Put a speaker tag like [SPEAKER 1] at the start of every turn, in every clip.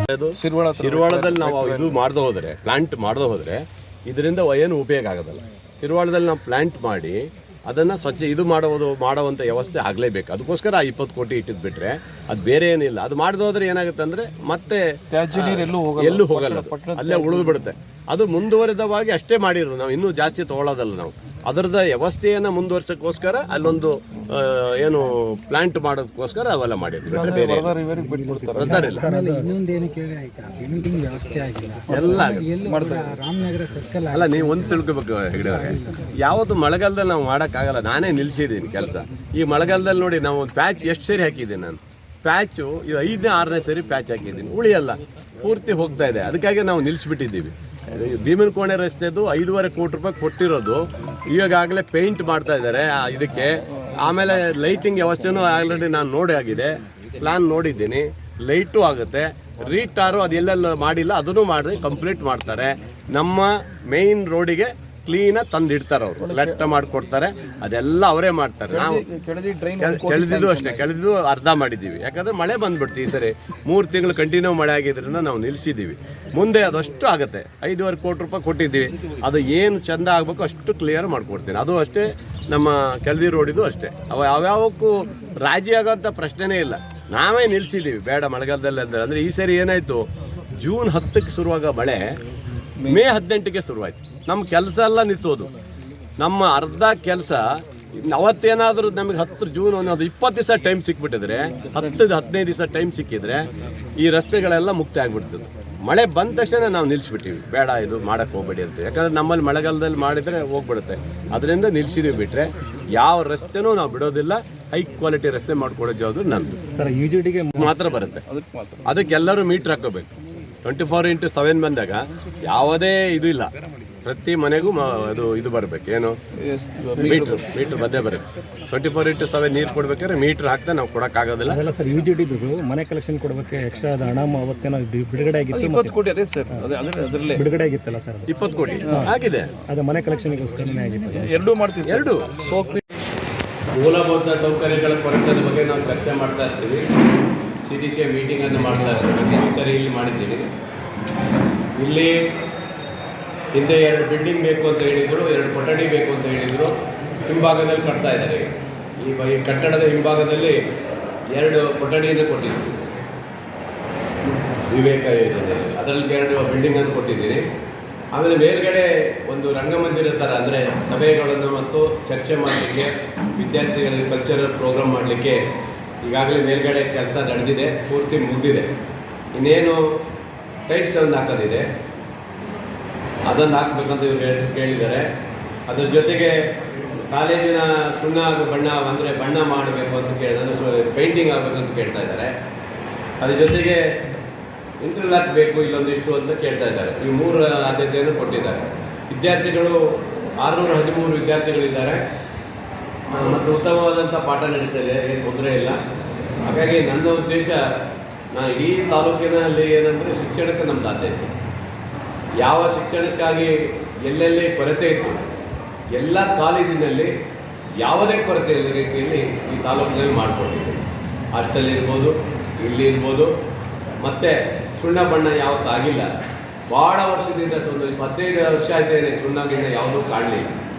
[SPEAKER 1] ಶಿರ್ವಾಳದಲ್ಲಿ ನಾವು ಇದು ಮಾಡದೆ ಹೋದರೆ, ಪ್ಲಾಂಟ್ ಮಾಡದೆ ಹೋದರೆ ಇದರಿಂದ ಏನು ಉಪಯೋಗ ಆಗೋದಲ್ಲ. ಶಿರ್ವಾಳದಲ್ಲಿ ನಾವು ಪ್ಲಾಂಟ್ ಮಾಡಿ ಅದನ್ನು ಸ್ವಚ್ಛ ಇದು ಮಾಡುವಂಥ ವ್ಯವಸ್ಥೆ ಆಗಲೇಬೇಕು. ಅದಕ್ಕೋಸ್ಕರ 20 ಕೋಟಿ ಇಟ್ಟಿದ್ದು ಬಿಟ್ಟರೆ ಅದು ಬೇರೆ ಏನಿಲ್ಲ. ಅದು ಮಾಡದೆ ಹೋದರೆ ಏನಾಗುತ್ತೆ ಅಂದರೆ ಮತ್ತೆ
[SPEAKER 2] ತ್ಯಾಜ್ಯ ನೀರು
[SPEAKER 1] ಎಲ್ಲೂ ಹೋಗಲ್ಲ, ಅಲ್ಲೇ ಉಳಿದು ಬಿಡುತ್ತೆ. ಅದು ಮುಂದುವರೆದವಾಗಿ ಅಷ್ಟೇ ಮಾಡಿರೋದು, ನಾವು ಇನ್ನೂ ಜಾಸ್ತಿ ತೊಗೊಳ್ಳೋದಲ್ಲ. ನಾವು ಅದರದ ವ್ಯವಸ್ಥೆಯನ್ನು ಮುಂದುವರ್ಸೋಕ್ಕೋಸ್ಕರ ಅಲ್ಲೊಂದು ಏನು ಪ್ಲಾಂಟ್ ಮಾಡೋದಕ್ಕೋಸ್ಕರ ಅವೆಲ್ಲ ಮಾಡಿದ್ವಿ. ಅಲ್ಲ, ನೀವು ಒಂದು ತಿಳ್ಕೊಬೇಕು ಹೆಗ್ಡೆವ್ರೆ, ಯಾವುದು ಮಳೆಗಾಲದಲ್ಲಿ ನಾವು ಮಾಡೋಕ್ಕಾಗಲ್ಲ. ನಾನೇ ನಿಲ್ಲಿಸಿದ್ದೀನಿ ಕೆಲಸ. ಈ ಮಳೆಗಾಲದಲ್ಲಿ ನೋಡಿ, ನಾವು ಒಂದು ಪ್ಯಾಚ್ ಎಷ್ಟು ಸರಿ ಹಾಕಿದ್ದೀನಿ ನಾನು. ಪ್ಯಾಚು ಇದು 5ನೇ 6ನೇ ಸರಿ ಪ್ಯಾಚ್ ಹಾಕಿದ್ದೀನಿ, ಉಳಿಯಲ್ಲ, ಪೂರ್ತಿ ಹೋಗ್ತಾ ಇದೆ. ಅದಕ್ಕಾಗಿ ನಾವು ನಿಲ್ಲಿಸ್ಬಿಟ್ಟಿದ್ದೀವಿ. ಭೀಮನಕೋಣೆ ರಸ್ತೆದು 5.5 ಕೋಟಿ ರೂಪಾಯಿ ಕೊಟ್ಟಿರೋದು ಈಗಾಗಲೇ ಪೇಂಟ್ ಮಾಡ್ತಾ ಇದ್ದಾರೆ ಇದಕ್ಕೆ. ಆಮೇಲೆ ಲೈಟಿಂಗ್ ವ್ಯವಸ್ಥೆನೂ ಆಲ್ರೆಡಿ ನಾನು ನೋಡಿ ಆಗಿದೆ, ಪ್ಲಾನ್ ನೋಡಿದ್ದೀನಿ. ಲೈಟು ಆಗುತ್ತೆ, ರೀಟಾರು ಅದು ಎಲ್ಲೆಲ್ಲ ಮಾಡಿಲ್ಲ ಅದನ್ನು ಮಾಡಿ ಕಂಪ್ಲೀಟ್ ಮಾಡ್ತಾರೆ. ನಮ್ಮ ಮೇಯ್ನ್ ರೋಡಿಗೆ ಕ್ಲೀನಾಗಿ ತಂದು ಇಡ್ತಾರೆ, ಅವರು ಲೆಟ್ಟ ಮಾಡಿಕೊಡ್ತಾರೆ, ಅದೆಲ್ಲ ಅವರೇ ಮಾಡ್ತಾರೆ. ನಾವು ಕೆಳದಿದ್ದು ಅಷ್ಟೇ, ಕೆಳದಿದ್ದು ಅರ್ಧ ಮಾಡಿದ್ದೀವಿ. ಯಾಕಂದರೆ ಮಳೆ ಬಂದುಬಿಡ್ತು ಈ ಸರಿ. 3 ತಿಂಗಳು ಕಂಟಿನ್ಯೂ ಮಳೆ ಆಗಿದ್ದರಿಂದ ನಾವು ನಿಲ್ಲಿಸಿದ್ದೀವಿ. ಮುಂದೆ ಅದಷ್ಟು ಆಗುತ್ತೆ. 5.5 ಕೋಟಿ ರೂಪಾಯಿ ಕೊಟ್ಟಿದ್ದೀವಿ. ಅದು ಏನು ಚೆಂದ ಆಗಬೇಕು ಅಷ್ಟು ಕ್ಲಿಯರ್ ಮಾಡಿಕೊಡ್ತೀನಿ. ಅದು ಅಷ್ಟೇ, ನಮ್ಮ ಕೆಳದಿ ರೋಡಿದು ಅಷ್ಟೇ. ಯಾವ್ಯಾವಕ್ಕೂ ರಾಜಿ ಆಗೋಂಥ ಪ್ರಶ್ನೆನೇ ಇಲ್ಲ. ನಾವೇ ನಿಲ್ಲಿಸಿದ್ದೀವಿ ಬೇಡ ಮಳೆಗಾಲದಲ್ಲಿ ಅಂದರೆ ಈ ಸರಿ ಏನಾಯಿತು, ಜೂನ್ 10ಕ್ಕೆ ಶುರುವಾಗ ಮಳೆ ಮೇ 18ಗೆ ಶುರುವಾಯಿತು. ನಮ್ಮ ಕೆಲಸ ಎಲ್ಲ ನಿಂತೋದು. ನಮ್ಮ ಅರ್ಧ ಕೆಲಸ ಅವತ್ತೇನಾದರೂ ನಮಗೆ 10 ಜೂನ್ ಅನ್ನೋದು 20 ದಿವಸ ಟೈಮ್ ಸಿಕ್ಬಿಟ್ಟಿದ್ರೆ, 10-15 ದಿವಸ ಟೈಮ್ ಸಿಕ್ಕಿದ್ರೆ ಈ ರಸ್ತೆಗಳೆಲ್ಲ ಮುಕ್ತ ಆಗಿಬಿಡ್ತದೆ. ಮಳೆ ಬಂದ ತಕ್ಷಣ ನಾವು ನಿಲ್ಲಿಸ್ಬಿಟ್ಟಿವಿ, ಬೇಡ ಇದು ಮಾಡೋಕ್ಕೆ ಹೋಗಬೇಡಿ ಅಂತ. ಯಾಕಂದರೆ ನಮ್ಮಲ್ಲಿ ಮಳೆಗಾಲದಲ್ಲಿ ಮಾಡಿದರೆ ಹೋಗ್ಬಿಡುತ್ತೆ. ಅದರಿಂದ ನಿಲ್ಲಿಸಿದೀವಿ. ಬಿಟ್ಟರೆ ಯಾವ ರಸ್ತೆನೂ ನಾವು ಬಿಡೋದಿಲ್ಲ. ಹೈ ಕ್ವಾಲಿಟಿ ರಸ್ತೆ ಮಾಡಿಕೊಡೋ ಜವಾಬ್ದಾರಿ ನಂದು
[SPEAKER 2] ಸರ್. UGDಗೆ
[SPEAKER 1] ಮಾತ್ರ ಬರುತ್ತೆ. ಅದಕ್ಕೆಲ್ಲರೂ ಮೀಟ್ರ್ ಹಾಕೋಬೇಕು. 24x7 ಬಂದಾಗ ಯಾವುದೇ ಇದು ಇಲ್ಲ, ಪ್ರತಿ ಮನೆಗೂ ಇದು ಬರಬೇಕು. ಏನು ಮೀಟ್ರ್ ಬಂದೇ ಬರುತ್ತೆ. 24x7 ನೀರು ಕೊಡ್ಬೇಕಾದ್ರೆ ಮೀಟ್ರ್ ಹಾಕ್ತಾ ನಾವು ಕೊಡೋಕ್ಕಾಗೋದಿಲ್ಲ.
[SPEAKER 2] ಅದೆಲ್ಲ ಸರ್ UGD ಮನೆ ಕಲೆಕ್ಷನ್ ಕೊಡಬೇಕು. ಎಕ್ಸ್ಟ್ರಾ ಹಣ ಅವತ್ತೇನೋ ಬಿಡುಗಡೆ ಆಗಿತ್ತು,
[SPEAKER 3] 20 ಕೋಟಿ. ಅದೇ ಸರ್, ಅದರಲ್ಲೇ
[SPEAKER 2] ಬಿಡುಗಡೆ ಆಗಿತ್ತಲ್ಲ ಸರ್,
[SPEAKER 1] 20 ಕೋಟಿ ಆಗಿದೆ.
[SPEAKER 2] ಅದು ಮನೆ ಕಲೆಕ್ಷನ್ಗೋಸ್ಕರನೇ ಆಗಿತ್ತು.
[SPEAKER 3] ಎರಡೂ ಮಾಡ್ತೀವಿ.
[SPEAKER 1] ಎರಡು ಮೂಲಭೂತ ಸೌಕರ್ಯಗಳ ಕೊರತೆ ಬಗ್ಗೆ ನಾವು ಚರ್ಚೆ ಮಾಡ್ತಾ ಇರ್ತೀವಿ. CDC ಮೀಟಿಂಗನ್ನು ಮಾಡ್ತಾ ಇರ್ತೀವಿ. ಈ ಸರಿ ಇಲ್ಲಿ ಮಾಡಿದ್ದೀನಿ. ಇಲ್ಲಿ ಹಿಂದೆ 2 ಬಿಲ್ಡಿಂಗ್ ಬೇಕು ಅಂತ ಹೇಳಿದರು, 2 ಕೊಠಡಿ ಬೇಕು ಅಂತ ಹೇಳಿದರು. ಹಿಂಭಾಗದಲ್ಲಿ ಕಟ್ತಾ ಇದ್ದಾರೆ. ಈ ಕಟ್ಟಡದ ಹಿಂಭಾಗದಲ್ಲಿ 2 ಕೊಠಡಿಯನ್ನು ಕೊಟ್ಟಿದ್ದೀನಿ, ವಿವೇಕ ಯೋಜನೆ. ಅದರಲ್ಲಿ 2 ಬಿಲ್ಡಿಂಗನ್ನು ಕೊಟ್ಟಿದ್ದೀನಿ. ಆಮೇಲೆ ಮೇಲ್ಗಡೆ ಒಂದು ರಂಗಮಂದಿರ ಥರ, ಅಂದರೆ ಸಭೆಗಳನ್ನು ಮತ್ತು ಚರ್ಚೆ ಮಾಡಲಿಕ್ಕೆ, ವಿದ್ಯಾರ್ಥಿಗಳಿಗೆ ಕಲ್ಚರಲ್ ಪ್ರೋಗ್ರಾಮ್ ಮಾಡಲಿಕ್ಕೆ ಈಗಾಗಲೇ ಮೇಲ್ಗಡೆ ಕೆಲಸ ನಡೆದಿದೆ, ಪೂರ್ತಿ ಮುಗಿದಿದೆ. ಇನ್ನೇನು ಟೈಲ್ಸ್ ಒಂದು ಹಾಕೋದಿದೆ, ಅದನ್ನು ಹಾಕ್ಬೇಕಂತ ಇವರು ಕೇಳಿದ್ದಾರೆ. ಅದರ ಜೊತೆಗೆ ಕಾಲೇಜಿನ ಸುಣ್ಣ ಬಣ್ಣ ಅಂದರೆ ಬಣ್ಣ ಮಾಡಬೇಕು ಅಂತ ಕೇಳಿದ್ರೆ, ಪೇಂಟಿಂಗ್ ಆಗಬೇಕಂತ ಕೇಳ್ತಾ ಇದ್ದಾರೆ. ಅದ್ರ ಜೊತೆಗೆ ಇಂಟರ್ಲಾಕ್ ಬೇಕು ಇಲ್ಲೊಂದಿಷ್ಟು ಅಂತ ಕೇಳ್ತಾ ಇದ್ದಾರೆ. ಈ 3 ಆದ್ಯತೆಯನ್ನು ಕೊಟ್ಟಿದ್ದಾರೆ. ವಿದ್ಯಾರ್ಥಿಗಳು 613 ವಿದ್ಯಾರ್ಥಿಗಳಿದ್ದಾರೆ ಮತ್ತು ಉತ್ತಮವಾದಂಥ ಪಾಠ ನಡೀತಾ ಇದೆ, ಏನು ತೊಂದರೆ ಇಲ್ಲ. ಹಾಗಾಗಿ ನನ್ನ ಉದ್ದೇಶ, ನಾನು ಇಡೀ ತಾಲೂಕಿನಲ್ಲಿ ಏನಂದರೆ ಶಿಕ್ಷಣಕ್ಕೆ ನಮ್ಮದು ಆದ್ಯತೆ. ಯಾವ ಶಿಕ್ಷಣಕ್ಕಾಗಿ ಎಲ್ಲೆಲ್ಲಿ ಕೊರತೆ ಇತ್ತು, ಎಲ್ಲ ಕಾಲೇಜಿನಲ್ಲಿ ಯಾವುದೇ ಕೊರತೆ ಇಲ್ಲದ ರೀತಿಯಲ್ಲಿ ಈ ತಾಲೂಕಿನಲ್ಲಿ ಮಾಡಿಕೊಟ್ಟಿದ್ದೀವಿ. ಹಾಸ್ಟೆಲ್ ಇರ್ಬೋದು, ಇಲ್ಲಿ ಇರ್ಬೋದು. ಮತ್ತು ಸುಣ್ಣ ಬಣ್ಣ ಯಾವತ್ತೂ ಆಗಿಲ್ಲ. ಭಾಳ ವರ್ಷದಿಂದ, ಒಂದು 15 ವರ್ಷ ಆಯ್ತೇನೆ ಸುಣ್ಣ ಗಿಣ್ಣ ಯಾವುದೂ ಕಾಣಲಿಲ್ಲ.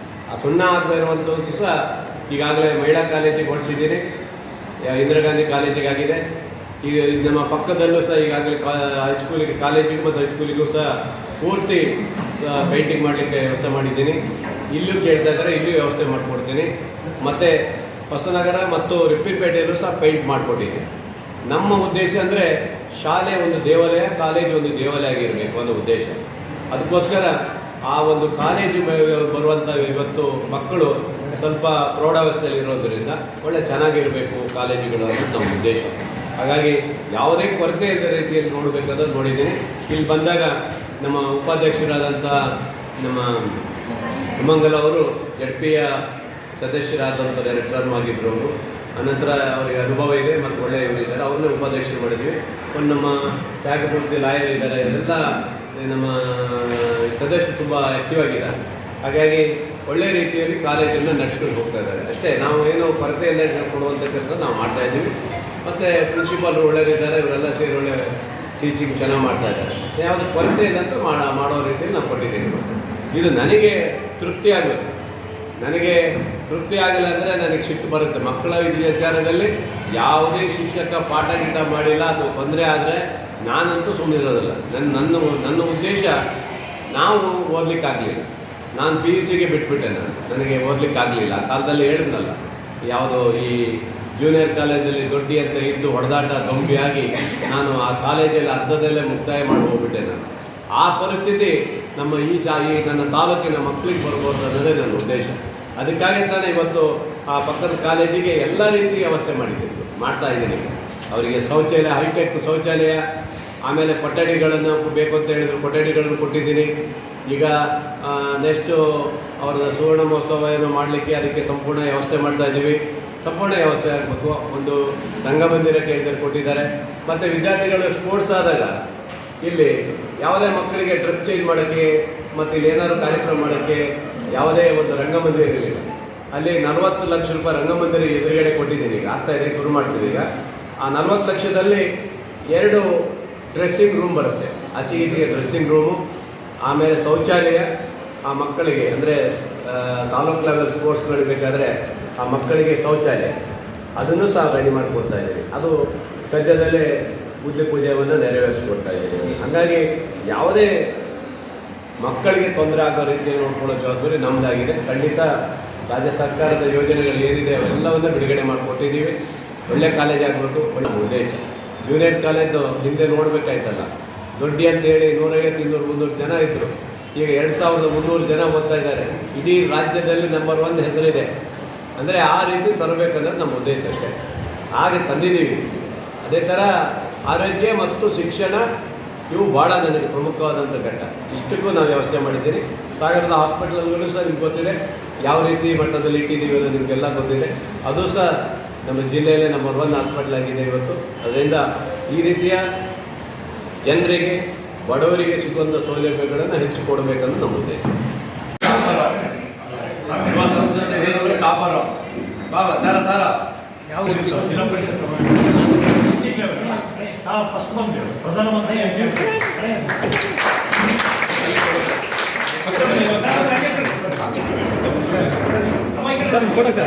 [SPEAKER 1] ಆ ಸುಣ್ಣ ಆಗದೆ ಇರುವಂಥ ದಿವಸ ಈಗಾಗಲೇ ಮಹಿಳಾ ಕಾಲೇಜಿಗೆ ಹೊಡಿಸಿದ್ದೀನಿ, ಇಂದಿರಾ ಗಾಂಧಿ ಕಾಲೇಜಿಗಾಗಿದೆ. ಈಗ ನಮ್ಮ ಪಕ್ಕದಲ್ಲೂ ಸಹ ಈಗಾಗಲೇ ಹೈಸ್ಕೂಲಿಗೆ, ಕಾಲೇಜಿಗೆ ಮತ್ತು ಹೈಸ್ಕೂಲಿಗೂ ಸಹ ಪೂರ್ತಿ ಪೇಂಟಿಂಗ್ ಮಾಡಲಿಕ್ಕೆ ವ್ಯವಸ್ಥೆ ಮಾಡಿದ್ದೀನಿ. ಇಲ್ಲೂ ಕೇಳ್ತಾ ಇದ್ದಾರೆ, ಇಲ್ಲೂ ವ್ಯವಸ್ಥೆ ಮಾಡಿಕೊಡ್ತೀನಿ. ಮತ್ತು ಹೊಸನಗರ ಮತ್ತು ರಿಪ್ಪನ್ಪೇಟೆಯಲ್ಲೂ ಸಹ ಪೇಂಟ್ ಮಾಡಿಕೊಟ್ಟಿದ್ದೀನಿ. ನಮ್ಮ ಉದ್ದೇಶ ಅಂದರೆ ಶಾಲೆ ಒಂದು ದೇವಾಲಯ, ಕಾಲೇಜು ಒಂದು ದೇವಾಲಯ ಆಗಿರಬೇಕು ಅನ್ನೋ ಉದ್ದೇಶ. ಅದಕ್ಕೋಸ್ಕರ ಆ ಒಂದು ಕಾಲೇಜು ಬರುವಂಥ ಇವತ್ತು ಮಕ್ಕಳು ಸ್ವಲ್ಪ ಪ್ರೌಢಾವಸ್ಥೆಯಲ್ಲಿ ಇರೋದರಿಂದ ಒಳ್ಳೆ ಚೆನ್ನಾಗಿರಬೇಕು ಕಾಲೇಜುಗಳು ಅನ್ನೋದು ನಮ್ಮ ಉದ್ದೇಶ. ಹಾಗಾಗಿ ಯಾವುದೇ ಕೊರತೆ ಇಲ್ಲದ ರೀತಿಯಲ್ಲಿ ನೋಡಬೇಕಾದ್ರೆ ನೋಡಿದ್ದೀನಿ. ಇಲ್ಲಿ ಬಂದಾಗ ನಮ್ಮ ಉಪಾಧ್ಯಕ್ಷರಾದಂಥ ನಮ್ಮ ಹಿಮಂಗಲ್ ಅವರು ZPಯ ಸದಸ್ಯರಾದಂಥ ರಿಟರ್ನ್ ಆಗಿದ್ದರು ಅವರು. ಅನಂತರ ಅವರಿಗೆ ಅನುಭವ ಇದೆ ಮತ್ತು ಒಳ್ಳೆಯ ಇವರಿದ್ದಾರೆ, ಅವ್ರನ್ನೇ ಉಪಾಧ್ಯಕ್ಷರು ಮಾಡಿದ್ವಿ. ಒಂದು ನಮ್ಮ ತ್ಯಾಗಮೂರ್ತಿ ಲಾಯರ್ ಇದ್ದಾರೆ, ಎಲ್ಲ ನಮ್ಮ ಸದಸ್ಯರು ತುಂಬ ಆ್ಯಕ್ಟಿವ್ ಆಗಿದ್ದಾರೆ. ಹಾಗಾಗಿ ಒಳ್ಳೆಯ ರೀತಿಯಲ್ಲಿ ಕಾಲೇಜನ್ನು ನಡೆಸ್ಕೊಂಡು ಹೋಗ್ತಾ ಇದ್ದಾರೆ ಅಷ್ಟೇ. ನಾವು ಏನು ಕೊರತೆಯಲ್ಲೇ ಕೊಡುವಂಥ ಕೆಲಸ ನಾವು ಮಾಡ್ತಾಯಿದ್ದೀವಿ. ಮತ್ತು ಪ್ರಿನ್ಸಿಪಾಲ್ರು ಒಳ್ಳೆಯರಿದ್ದಾರೆ, ಇವರೆಲ್ಲ ಸೇರಿ ಒಳ್ಳೆ ಟೀಚಿಂಗ್ ಚೆನ್ನಾಗಿ ಮಾಡ್ತಾ ಇದ್ದಾರೆ. ಯಾವುದು ಕೊರತೆ ಇದೆ ಅಂತ ಮಾಡೋ ರೀತಿಯಲ್ಲಿ ನಾವು ಕೊಟ್ಟಿದ್ದೀನಿ. ಮತ್ತು ಇದು ನನಗೆ ತೃಪ್ತಿ ಆಗಬೇಕು. ನನಗೆ ತೃಪ್ತಿ ಆಗಿಲ್ಲ ಅಂದರೆ ನನಗೆ ಸಿಟ್ಟು ಬರುತ್ತೆ. ಮಕ್ಕಳ ವಿಚಾರದಲ್ಲಿ ಯಾವುದೇ ಶಿಕ್ಷಕ ಪಾಠ ಗೀಟ ಮಾಡಿಲ್ಲ, ಅದು ತೊಂದರೆ ಆದರೆ ನಾನಂತೂ ಸುಮ್ಮನಿರೋದಿಲ್ಲ. ನನ್ನ ಉದ್ದೇಶ, ನಾವು ಓದಲಿಕ್ಕಾಗಲಿಲ್ಲ, ನಾನು PUCಗೆ ಬಿಟ್ಬಿಟ್ಟೆ. ನನಗೆ ಓದಲಿಕ್ಕಾಗಲಿಲ್ಲ. ಆ ಕಾಲದಲ್ಲಿ ಹೇಳಿದ್ನಲ್ಲ, ಯಾವುದು ಈ ಜೂನಿಯರ್ ಕಾಲೇಜಲ್ಲಿ ದೊಡ್ಡಿ ಅಂತ ಇದ್ದು ಹೊಡೆದಾಟ ದೊಂಬಿಯಾಗಿ ನಾನು ಆ ಕಾಲೇಜಲ್ಲಿ ಅರ್ಧದಲ್ಲೇ ಮುಕ್ತಾಯ ಮಾಡಿ ಹೋಗ್ಬಿಟ್ಟೆ. ನಾನು ಆ ಪರಿಸ್ಥಿತಿ ನಮ್ಮ ಈ ನನ್ನ ತಾಲೂಕಿನ ಮಕ್ಕಳಿಗೆ ಬರ್ಬೋದು ಅನ್ನೋದೇ ನನ್ನ ಉದ್ದೇಶ. ಅದಕ್ಕಾಗಿ ನಾನು ಇವತ್ತು ಆ ಪಕ್ಕದ ಕಾಲೇಜಿಗೆ ಎಲ್ಲ ರೀತಿಯ ವ್ಯವಸ್ಥೆ ಮಾಡ್ತಾ ಇದ್ದೀನಿ. ಅವರಿಗೆ ಶೌಚಾಲಯ, ಹೈಟೆಕ್ ಶೌಚಾಲಯ, ಆಮೇಲೆ ಕೊಠಡಿಗಳನ್ನು ಬೇಕು ಅಂತ ಹೇಳಿದ್ರು ಕೊಠಡಿಗಳನ್ನು ಕೊಟ್ಟಿದ್ದೀನಿ. ಈಗ ನೆಕ್ಸ್ಟು ಅವರ ಸುವರ್ಣ ಮಹೋತ್ಸವ ಏನೋ ಮಾಡಲಿಕ್ಕೆ ಅದಕ್ಕೆ ಸಂಪೂರ್ಣ ವ್ಯವಸ್ಥೆ ಮಾಡ್ತಾಯಿದ್ದೀವಿ. ಸಂಪೂರ್ಣ ವ್ಯವಸ್ಥೆ ಆಗಬೇಕು. ಒಂದು ರಂಗಮಂದಿರ ಕೇಂದ್ರ ಕೊಟ್ಟಿದ್ದಾರೆ. ಮತ್ತು ವಿದ್ಯಾರ್ಥಿಗಳು ಸ್ಪೋರ್ಟ್ಸ್ ಆದಾಗ ಇಲ್ಲಿ ಯಾವುದೇ ಮಕ್ಕಳಿಗೆ ಡ್ರೆಸ್ ಚೇಂಜ್ ಮಾಡೋಕ್ಕೆ ಮತ್ತು ಇಲ್ಲಿ ಏನಾದರೂ ಕಾರ್ಯಕ್ರಮ ಮಾಡೋಕ್ಕೆ ಯಾವುದೇ ಒಂದು ರಂಗಮಂದಿರ ಇರಲಿಲ್ಲ. ಅಲ್ಲಿ 40 ಲಕ್ಷ ರೂಪಾಯಿ ರಂಗಮಂದಿರ ಎದುರುಗಡೆ ಕೊಟ್ಟಿದ್ದೀನಿ. ಈಗ ಆಗ್ತಾಯಿದೆ, ಶುರು ಮಾಡ್ತೀವಿ. ಈಗ ಆ 40 ಲಕ್ಷದಲ್ಲಿ 2 ಡ್ರೆಸ್ಸಿಂಗ್ ರೂಮ್ ಬರುತ್ತೆ. ಆಚೆಗೆ ಡ್ರೆಸ್ಸಿಂಗ್ ರೂಮು, ಆಮೇಲೆ ಶೌಚಾಲಯ ಆ ಮಕ್ಕಳಿಗೆ, ಅಂದರೆ ತಾಲೂಕು ಲೆವೆಲ್ ಸ್ಪೋರ್ಟ್ಸ್ ನಡಿಬೇಕಾದ್ರೆ ಆ ಮಕ್ಕಳಿಗೆ ಶೌಚಾಲಯ ಅದನ್ನು ಸಹ ರೆಡಿ ಮಾಡಿಕೊಡ್ತಾ ಇದ್ದೀನಿ. ಅದು ಸದ್ಯದಲ್ಲೇ ಪೂಜೆಯನ್ನು ನೆರವೇರಿಸ್ಕೊಡ್ತಾ ಇದ್ದೀನಿ. ಹಾಗಾಗಿ ಯಾವುದೇ ಮಕ್ಕಳಿಗೆ ತೊಂದರೆ ಆಗೋ ರೀತಿಯಲ್ಲಿ ನೋಡ್ಕೊಳ್ಳೋ ಜವಾಬ್ದಾರಿ ನಮ್ಮದಾಗಿದೆ. ಖಂಡಿತ ರಾಜ್ಯ ಸರ್ಕಾರದ ಯೋಜನೆಗಳು ಏನಿದೆ ಅವೆಲ್ಲವನ್ನು ಬಿಡುಗಡೆ ಮಾಡಿಕೊಟ್ಟಿದ್ದೀವಿ. ಒಳ್ಳೆ ಕಾಲೇಜ್ ಆಗಬೇಕು, ಒಳ್ಳೆ ಉದ್ದೇಶ. ಜೂನಿಯರ್ ಕಾಲೇಜು ಹಿಂದೆ ನೋಡಬೇಕಾಯ್ತಲ್ಲ, ದೊಡ್ಡಿ ಅಂತೇಳಿ 150, 200, 300 ಜನ ಇದ್ದರು. ಈಗ 2300 ಜನ ಓದ್ತಾ ಇದ್ದಾರೆ. ಇಡೀ ರಾಜ್ಯದಲ್ಲಿ ನಂಬರ್ 1 ಹೆಸರಿದೆ. ಅಂದರೆ ಆ ರೀತಿ ತರಬೇಕನ್ನೋದು ನಮ್ಮ ಉದ್ದೇಶ ಅಷ್ಟೇ. ಹಾಗೆ ತಂದಿದ್ದೀವಿ. ಅದೇ ಥರ ಆರೋಗ್ಯ ಮತ್ತು ಶಿಕ್ಷಣ ಇವು ಭಾಳ ನನಗೆ ಪ್ರಮುಖವಾದಂಥ ಘಟ್ಟ. ಇಷ್ಟಕ್ಕೂ ನಾವು ವ್ಯವಸ್ಥೆ ಮಾಡಿದ್ದೀರಿ. ಸಾಗರದ ಹಾಸ್ಪಿಟಲ್ಗಳು ಸಹ ನಿಮ್ಗೆ ಗೊತ್ತಿದೆ, ಯಾವ ರೀತಿ ಮಟ್ಟದಲ್ಲಿ ಇಟ್ಟಿದ್ದೀವಿ ಅನ್ನೋದು ನಿಮಗೆಲ್ಲ ಗೊತ್ತಿದೆ. ಅದು ಸಹ ನಮ್ಮ ಜಿಲ್ಲೆಯಲ್ಲೇ ನಂಬರ್ 1 ಹಾಸ್ಪಿಟಲ್ ಆಗಿದೆ ಇವತ್ತು. ಅದರಿಂದ ಈ ರೀತಿಯ ಜನರಿಗೆ, ಬಡವರಿಗೆ ಸಿಗುವಂಥ ಸೌಲಭ್ಯಗಳನ್ನು ಹೆಚ್ಚು ಕೊಡಬೇಕನ್ನೋದು ನಮ್ಮ ಉದ್ದೇಶ.
[SPEAKER 4] ಫಸ್ಟ್ ಬಂದು ಪ್ರಧಾನಮಂತ್ರಿ
[SPEAKER 2] ಸರ್